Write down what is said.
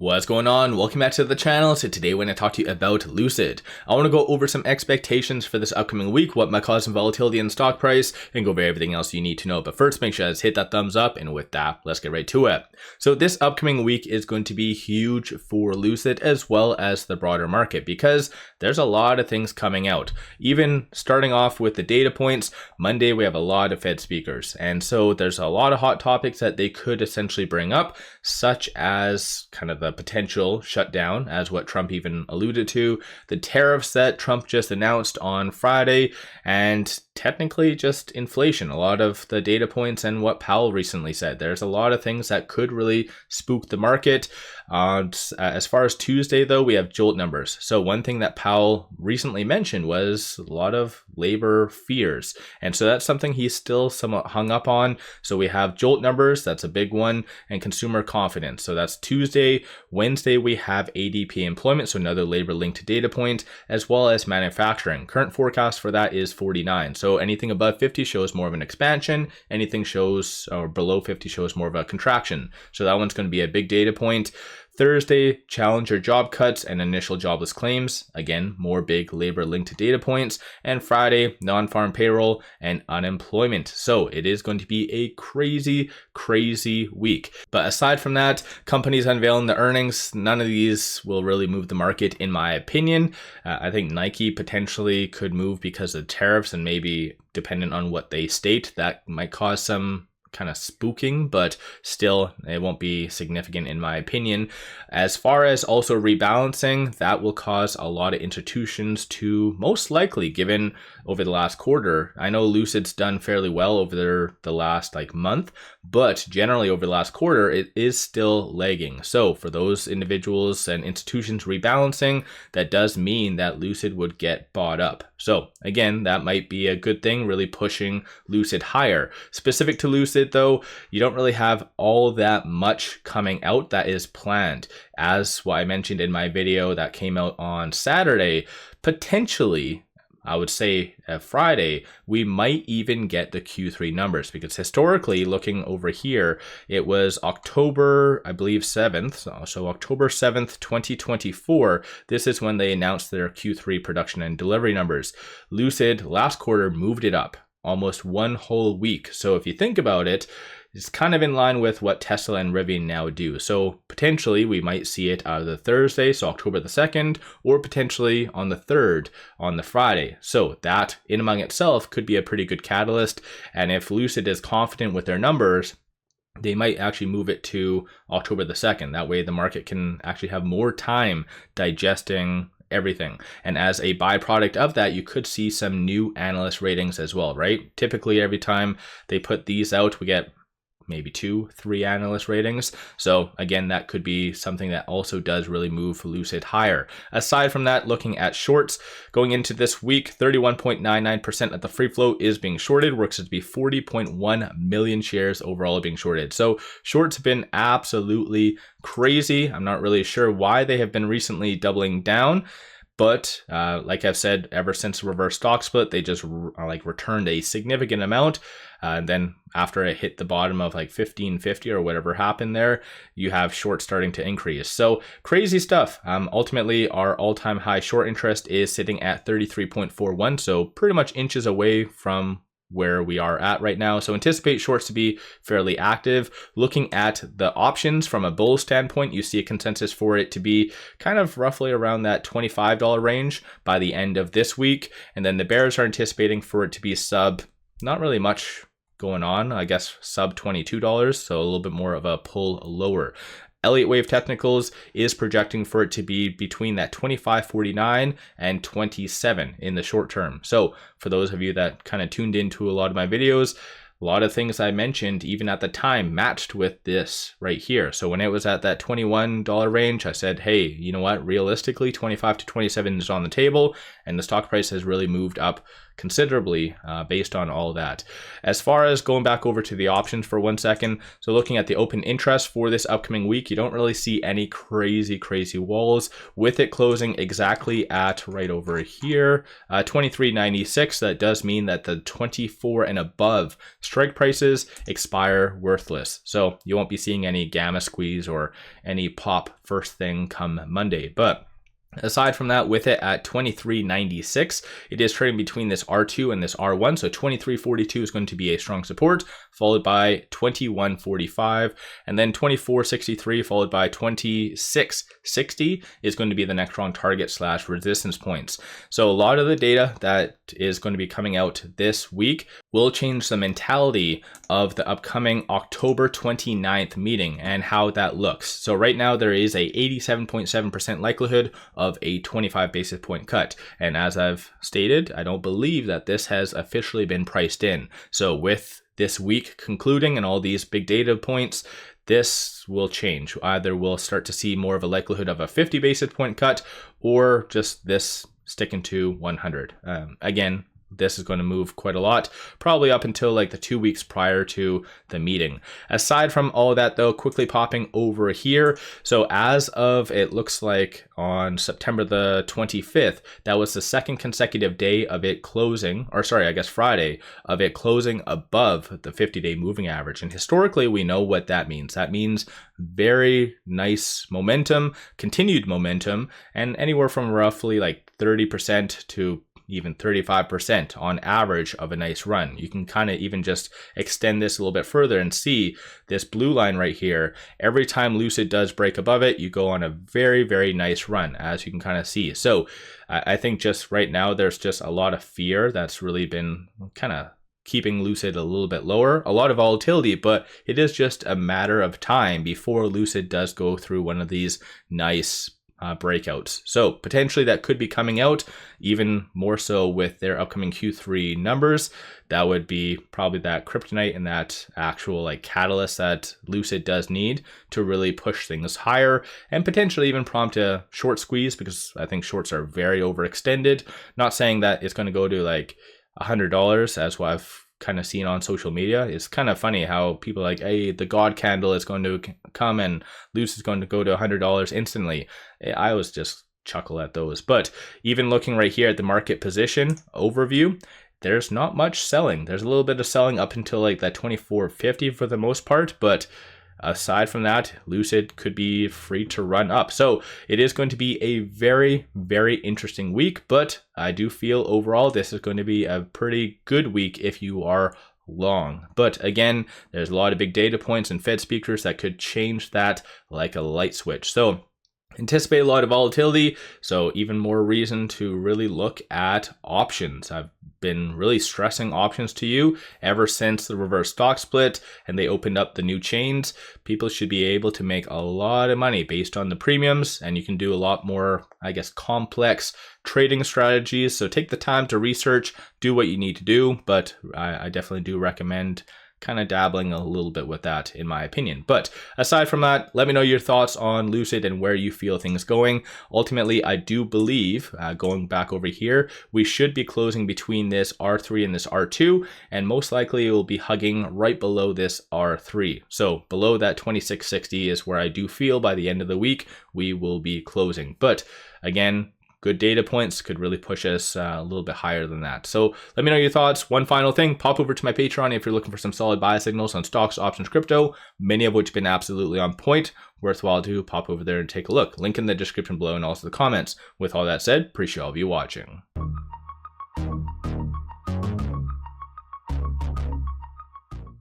What's going on? Welcome back to the channel. So today we're going to talk to you about Lucid. I want to go over some expectations for this upcoming week, what might cause some volatility in the stock price, and go over everything else you need to know. But first, make sure to hit that thumbs up, and with that, let's get right to it. So this upcoming week is going to be huge for Lucid as well as the broader market because there's a lot of things coming out. Even starting off with the data points, Monday we have a lot of Fed speakers, and so there's a lot of hot topics that they could essentially bring up, such as kind of the potential shutdown, as what Trump even alluded to, the tariffs that Trump just announced on Friday, and technically just inflation, a lot of the data points and what Powell recently said. There's a lot of things that could really spook the market. As far as Tuesday though, we have JOLT numbers. So one thing that Powell recently mentioned was a lot of labor fears. And so that's something he's still somewhat hung up on. So we have JOLT numbers, that's a big one, and consumer confidence. So that's Tuesday. Wednesday, we have ADP employment, so another labor linked data point, as well as manufacturing. Current forecast for that is 49. So anything above 50 shows more of an expansion. Anything shows or below 50 shows more of a contraction. So that one's going to be a big data point. Thursday, challenger job cuts and initial jobless claims. Again, more big labor linked data points. And Friday, non-farm payroll and unemployment. So it is going to be a crazy week. But aside from that, companies unveiling the earnings, none of these will really move the market in my opinion. I think Nike potentially could move because of tariffs, and maybe dependent on what they state, that might cause some kind of spooking, but still it won't be significant in my opinion. As far as also rebalancing, that will cause a lot of institutions to most likely, given over the last quarter, I know Lucid's done fairly well over the last month, but generally over the last quarter it is still lagging. So for those individuals and institutions rebalancing, that does mean that Lucid would get bought up. So again, that might be a good thing, really pushing Lucid higher. Specific to Lucid though, you don't really have all that much coming out that is planned. As what I mentioned in my video that came out on Saturday, potentially, I would say Friday, we might even get the Q3 numbers, because historically, looking over here, it was October, I believe 7th. So October 7th, 2024, this is when they announced their Q3 production and delivery numbers. Lucid last quarter moved it up almost one whole week. So if you think about it, it's kind of in line with what Tesla and Rivian now do. So potentially we might see it out of the Thursday, so October the 2nd, or potentially on the 3rd, on the Friday. So that in among itself could be a pretty good catalyst. And if Lucid is confident with their numbers, they might actually move it to October the 2nd. That way the market can actually have more time digesting everything. And as a byproduct of that, you could see some new analyst ratings as well, right? Typically every time they put these out, we get maybe 2-3 analyst ratings. So again, that could be something that also does really move Lucid higher. Aside from that, looking at shorts going into this week, 31.99% of the free float is being shorted, works to be 40.1 million shares overall being shorted. So shorts have been absolutely crazy. I'm not really sure why they have been recently doubling down. But like I've said, ever since the reverse stock split, they just returned a significant amount. Then after it hit the bottom of 1550 or whatever happened there, you have shorts starting to increase. So crazy stuff. Ultimately, our all-time high short interest is sitting at 33.41. So pretty much inches away from where we are at right now. So anticipate shorts to be fairly active. Looking at the options from a bull standpoint, you see a consensus for it to be kind of roughly around that $25 range by the end of this week. And then the bears are anticipating for it to be not really much going on, I guess sub $22, so a little bit more of a pull lower. Elliot Wave Technicals is projecting for it to be between that 25.49 and 27 in the short term. So for those of you that kind of tuned into a lot of my videos, a lot of things I mentioned even at the time matched with this right here. So when it was at that $21 range, I said, hey, you know what, realistically 25 to 27 is on the table, and the stock price has really moved up considerably based on all that. As far as going back over to the options for 1 second, so looking at the open interest for this upcoming week, you don't really see any crazy walls, with it closing exactly at right over here, 23.96. That does mean that the 24 and above strike prices expire worthless. So you won't be seeing any gamma squeeze or any pop first thing come Monday. But aside from that, with it at 23.96, it is trading between this R2 and this R1. So 23.42 is going to be a strong support, followed by 21.45, and then 24.63 followed by 26.60 is going to be the next strong target / resistance points. So a lot of the data that is going to be coming out this week will change the mentality of the upcoming October 29th meeting and how that looks. So right now there is a 87.7% likelihood of a 25 basis point cut. And as I've stated, I don't believe that this has officially been priced in. So with this week concluding and all these big data points, this will change. Either we'll start to see more of a likelihood of a 50 basis point cut, or just this sticking to 100. Again, this is going to move quite a lot, probably up until like the 2 weeks prior to the meeting. Aside from all of that though, quickly popping over here. So as of, it looks like on September the 25th, that was the second consecutive day of it closing, or sorry, I guess Friday, of it closing above the 50-day moving average. And historically, we know what that means. That means very nice momentum, continued momentum, and anywhere from roughly like 30% to even 35% on average of a nice run. You can kind of even just extend this a little bit further and see this blue line right here. Every time Lucid does break above it, you go on a very nice run, as you can kind of see. So I think just right now, there's just a lot of fear that's really been kind of keeping Lucid a little bit lower, a lot of volatility, but it is just a matter of time before Lucid does go through one of these nice breakouts. So potentially that could be coming out, even more so with their upcoming Q3 numbers. That would be probably that kryptonite and that actual like catalyst that Lucid does need to really push things higher and potentially even prompt a short squeeze, because I think shorts are very overextended. Not saying that it's going to go to like $100 as what I've kind of seen on social media. It's kind of funny how people are like, hey, the God candle is going to come and Lucid is going to go to $100 instantly. I always just chuckle at those. But even looking right here at the market position overview, there's not much selling. There's a little bit of selling up until like that 24.50 for the most part, but aside from that, Lucid could be free to run up. So it is going to be a very interesting week, but I do feel overall this is going to be a pretty good week if you are long. But again, there's a lot of big data points and Fed speakers that could change that like a light switch. So anticipate a lot of volatility, so even more reason to really look at options. I've been really stressing options to you ever since the reverse stock split and they opened up the new chains. People should be able to make a lot of money based on the premiums, and you can do a lot more, I guess, complex trading strategies. So take the time to research, do what you need to do, but I definitely do recommend kind of dabbling a little bit with that, in my opinion. But aside from that, let me know your thoughts on Lucid and where you feel things going. Ultimately, I do believe, going back over here, we should be closing between this R3 and this R2, and most likely it will be hugging right below this R3. So below that 26.60 is where I do feel by the end of the week we will be closing. But again, good data points could really push us a little bit higher than that. So let me know your thoughts. One final thing, pop over to my Patreon if you're looking for some solid buy signals on stocks, options, crypto, many of which have been absolutely on point. Worthwhile to pop over there and take a look. Link in the description below and also the comments. With all that said, appreciate all of you watching.